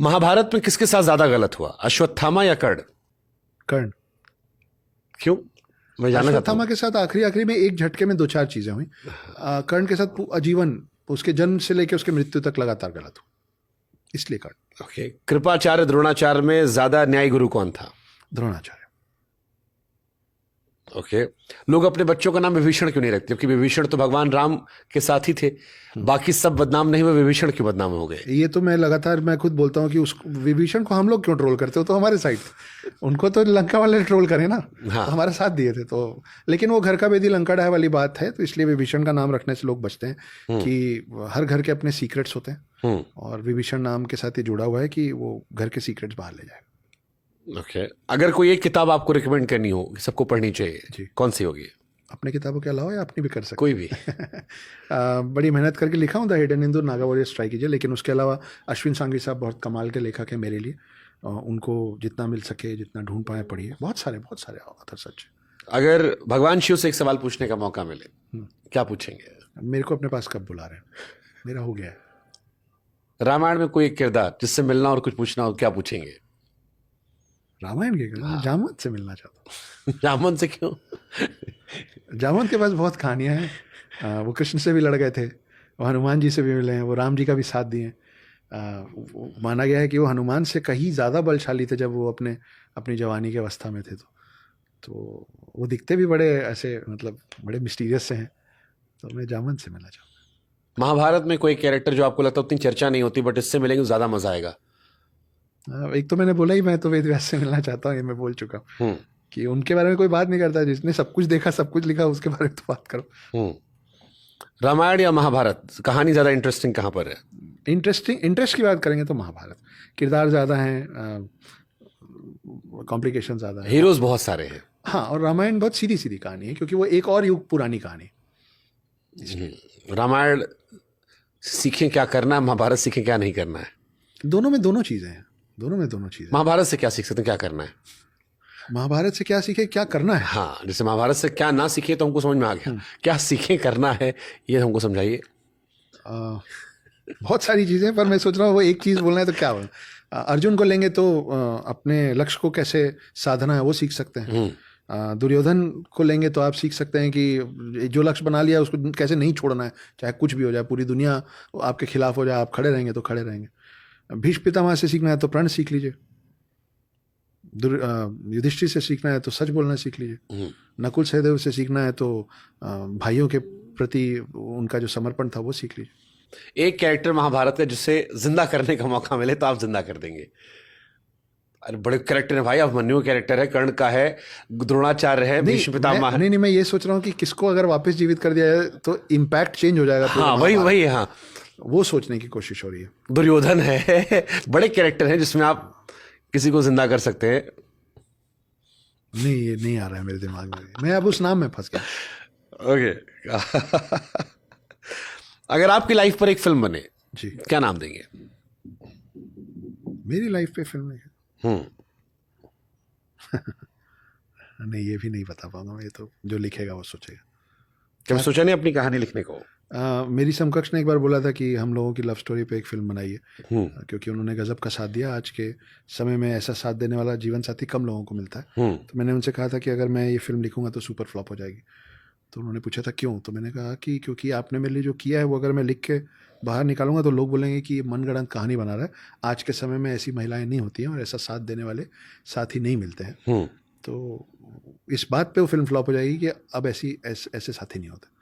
महाभारत में किसके साथ ज्यादा गलत हुआ, अश्वत्थामा या कर्ण? कर्ण। क्यों, मैं जानना चाहता हूं। अश्वत्थामा के साथ आखिरी में एक झटके में 2-4 चीजें हुई। कर्ण के साथ आजीवन, उसके जन्म से लेकर उसके मृत्यु तक लगातार गलत हुआ, इसलिए कर्ण। ओके, कृपाचार्य द्रोणाचार्य में ज्यादा न्यायी गुरु कौन था? द्रोणाचार्य। ओके, लोग अपने बच्चों का नाम विभीषण क्यों नहीं रखते, जबकि विभीषण तो भगवान राम के साथ ही थे, बाकी सब बदनाम नहीं हुए, विभीषण क्यों बदनाम हो गए? ये तो मैं खुद बोलता हूँ कि उस विभीषण को हम लोग क्यों ट्रोल करते हो, तो हमारे साइड थे, उनको तो लंका वाले ट्रोल करे ना। हाँ। तो हमारे साथ दिए थे तो, लेकिन वो घर का बेदी लंका ढाए वाली बात है, तो इसलिए विभीषण का नाम रखने से लोग बचते हैं कि हर घर के अपने सीक्रेट्स होते हैं, और विभीषण नाम के साथ ये जुड़ा हुआ है कि वो घर के सीक्रेट्स बाहर ले जाएगा। ओके, अगर कोई एक किताब आपको रिकमेंड करनी हो कि सबको पढ़नी चाहिए जी, कौन सी होगी? अपने किताबों के अलावा या अपनी भी कर सकते, कोई भी। बड़ी मेहनत करके लिखा हूँ the hidden Hindu, Naga warriors try कीजिए, लेकिन उसके अलावा अश्विन सांघी साहब बहुत कमाल के लेखक हैं मेरे लिए, उनको जितना मिल सके, जितना ढूंढ पाए पढ़िए, बहुत सारे ऑथर सच। अगर भगवान शिव से एक सवाल पूछने का मौका मिले, क्या पूछेंगे? मेरे को अपने पास कब बुला रहे हैं, मेरा हो गया है। रामायण में कोई एक किरदार जिससे मिलना और कुछ पूछना हो, क्या पूछेंगे? रामायण के मैं जामवंत से मिलना चाहता हूँ। जामवंत से क्यों? जामवंत के पास बहुत कहानियां हैं, वो कृष्ण से भी लड़ गए थे, वो हनुमान जी से भी मिले हैं, वो राम जी का भी साथ दिए हैं। माना गया है कि वो हनुमान से कहीं ज़्यादा बलशाली थे जब वो अपनी जवानी की अवस्था में थे, तो वो दिखते भी बड़े ऐसे, मतलब बड़े मिस्टीरियस से हैं, तो मैं जामवंत से मिलना चाहूँगा। महाभारत में कोई कैरेक्टर जो आपको लगता है उतनी चर्चा नहीं होती, बट इससे मिलेंगे तो ज़्यादा मजा आएगा? एक तो मैंने बोला ही, मैं तो वेद व्यास से मिलना चाहता हूँ, ये मैं बोल चुका हूँ कि उनके बारे में कोई बात नहीं करता, जिसने सब कुछ देखा, सब कुछ लिखा, उसके बारे में तो बात करो। रामायण या महाभारत, कहानी ज़्यादा इंटरेस्टिंग कहाँ पर है? इंटरेस्ट की बात करेंगे तो महाभारत, किरदार ज़्यादा हैं, कॉम्प्लिकेशन ज़्यादा है, हीरोज बहुत सारे हैं। हाँ, और रामायण बहुत सीधी सीधी कहानी है, क्योंकि वो एक और युग पुरानी कहानी। रामायण सीखें क्या करना है, महाभारत सीखें क्या नहीं करना है? दोनों में दोनों चीज़ें हैं, दोनों में दोनों चीज़ें। महाभारत से क्या सीख सकते हैं, क्या करना है? महाभारत से क्या सीखे, क्या करना है? हाँ, जैसे महाभारत से क्या ना सीखे तो हमको समझ में आ गया, क्या सीखे करना है ये हमको समझाइए। बहुत सारी चीज़ें, पर मैं सोच रहा हूँ वो एक चीज़ बोलना है तो क्या बोलना। अर्जुन को लेंगे तो अपने लक्ष्य को कैसे साधना है वो सीख सकते हैं। दुर्योधन को लेंगे तो आप सीख सकते हैं कि जो लक्ष्य बना लिया उसको कैसे नहीं छोड़ना है, चाहे कुछ भी हो जाए, पूरी दुनिया आपके खिलाफ हो जाए, आप खड़े रहेंगे तो खड़े रहेंगे। भीष्म पितामह से सीखना है तो प्रण सीख लीजिए, युधिष्ठिर से सीखना है तो सच बोलना सीख लीजिए, नकुल सहदेव से सीखना है तो भाइयों के प्रति उनका जो समर्पण था वो सीख लीजिए। एक कैरेक्टर महाभारत का जिसे जिंदा करने का मौका मिले तो आप जिंदा कर देंगे? अरे बड़े कैरेक्टर है भाई, अभिमन्यु कैरेक्टर है, कर्ण का है, द्रोणाचार्य है, भीष्म पितामह है। नहीं, मैं ये सोच रहा हूँ कि किसको अगर वापस जीवित कर दिया जाए तो इम्पैक्ट चेंज हो जाएगा। हाँ, वही हाँ, वो सोचने की कोशिश हो रही है। दुर्योधन है, बड़े कैरेक्टर हैं जिसमें आप किसी को जिंदा कर सकते हैं। नहीं, ये नहीं आ रहा है मेरे दिमाग में, मैं अब उस नाम में फंस गया। ओके। अगर आपकी लाइफ पर एक फिल्म बने जी, क्या नाम देंगे? मेरी लाइफ पे फिल्म है? नहीं, ये भी नहीं बता पाऊंगा मैं, ये तो जो लिखेगा वो सोचेगा। कभी सोचा नहीं अपनी कहानी लिखने को? मेरी समकक्ष ने एक बार बोला था कि हम लोगों की लव स्टोरी पे एक फिल्म बनाइए, क्योंकि उन्होंने गजब का साथ दिया। आज के समय में ऐसा साथ देने वाला जीवन साथी कम लोगों को मिलता है। तो मैंने उनसे कहा था कि अगर मैं ये फिल्म लिखूंगा तो सुपर फ्लॉप हो जाएगी। तो उन्होंने पूछा था क्यों, तो मैंने कहा कि क्योंकि आपने मेरे लिए जो किया है वो अगर मैं लिख के बाहर निकालूंगा तो लोग बोलेंगे कि ये मनगढ़ंत कहानी बना रहा है। आज के समय में ऐसी महिलाएं नहीं होती हैं और ऐसा साथ देने वाले साथी नहीं मिलते हैं। तो इस बात पे वो फिल्म फ्लॉप हो जाएगी कि अब ऐसे साथी नहीं होते।